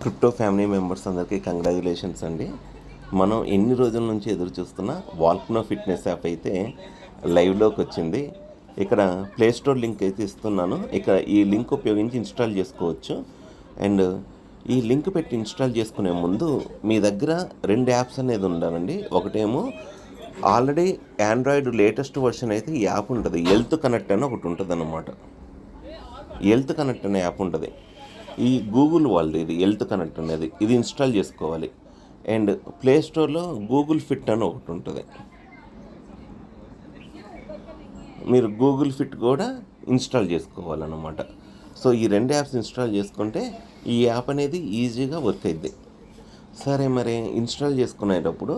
Crypto family members అందరికీ congratulations అండి. మనం ఎన్ని రోజుల నుంచి ఎదురు చూస్తున్న వాల్కనో ఫిట్నెస్ యాప్ అయితే లైవ్లోకి వచ్చింది. ఇక్కడ ప్లే స్టోర్ లింక్ అయితే ఇస్తున్నాను. ఇక్కడ ఈ లింక్ ఉపయోగించి ఇన్స్టాల్ చేసుకోవచ్చు. అండ్ ఈ లింక్ పెట్టి ఇన్స్టాల్ చేసుకునే ముందు మీ దగ్గర 2 యాప్స్ అనేది ఉండాలండి. ఒకటేమో ఆల్రెడీ ఆండ్రాయిడ్ లేటెస్ట్ వర్షన్ అయితే ఈ యాప్ ఉంటుంది, హెల్త్ కనెక్ట్ అని ఒకటి ఉంటుంది అన్నమాట. హెల్త్ కనెక్ట్ అనే యాప్ ఉంటుంది. ఈ గూగుల్ వాళ్ళది ఇది హెల్త్ కనెక్ట్ అనేది, ఇది ఇన్స్టాల్ చేసుకోవాలి. అండ్ ప్లే స్టోర్లో గూగుల్ ఫిట్ అని ఒకటి ఉంటుంది, మీరు గూగుల్ ఫిట్ కూడా ఇన్స్టాల్ చేసుకోవాలన్నమాట. సో ఈ 2 యాప్స్ ఇన్స్టాల్ చేసుకుంటే ఈ యాప్ అనేది ఈజీగా వర్క్ అవుద్ది. సరే, మరి ఇన్స్టాల్ చేసుకునేటప్పుడు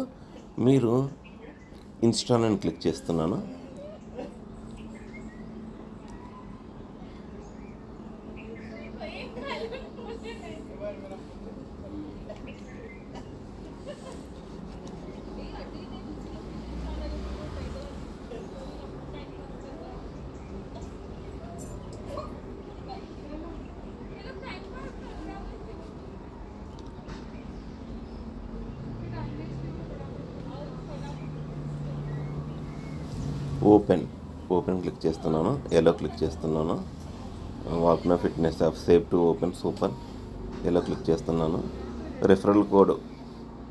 మీరు ఇన్స్టాల్ అని క్లిక్ చేస్తున్నాను. ఓపెన్ క్లిక్ చేస్తున్నాను, ఎల్లో క్లిక్ చేస్తున్నాను. Volcano fitness app save to open super, yellow click చేస్తున్నాను. రిఫరల్ కోడ్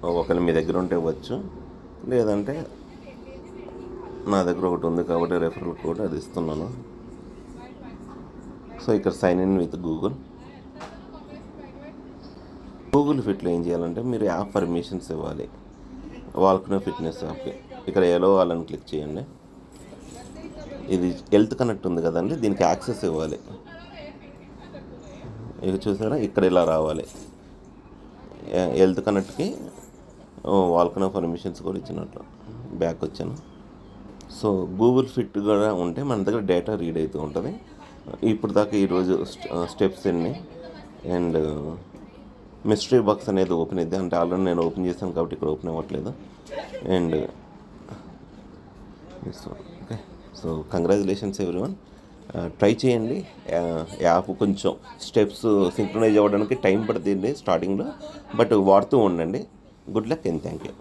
ఒకవేళ మీ దగ్గర ఉంటే ఇవ్వచ్చు, లేదంటే నా దగ్గర ఒకటి ఉంది కాబట్టి రిఫరల్ కోడ్ అది ఇస్తున్నాను. సో ఇక్కడ సైన్ ఇన్ విత్ గూగుల్ ఫిట్లో ఏం చేయాలంటే మీరు యాప్ పర్మిషన్స్ ఇవ్వాలి. వాల్కనో ఫిట్నెస్ యాప్కి ఇక్కడ ఎలో వాళ్ళని క్లిక్ చేయండి. ఇది హెల్త్ కనెక్ట్ ఉంది కదండి, దీనికి యాక్సెస్ ఇవ్వాలి. ఇవి చూసారా, ఇక్కడ ఇలా రావాలి. హెల్త్ కనెక్ట్కి వాల్కనో పర్మిషన్స్ కూడా ఇచ్చినట్లు బ్యాక్ వచ్చాను. సో గూగుల్ ఫిట్ కూడా ఉంటే మన దగ్గర డేటా రీడ్ అవుతూ ఉంటుంది. ఇప్పుడు దాకా ఈరోజు స్టెప్స్ ఎన్ని అండ్ మిస్టరీ బాక్స్ అనేది ఓపెన్ అయింది, అంటే ఆల్రెడీ నేను ఓపెన్ చేశాను కాబట్టి ఇక్కడ ఓపెన్ అవ్వట్లేదు. And okay, so congratulations everyone. Try చేయండి. యాప్ కొంచెం స్టెప్స్ సింక్రనైజ్ అవ్వడానికి టైం పడుతుంది స్టార్టింగ్లో, బట్ వాడుతూ ఉండండి. Good luck and thank you.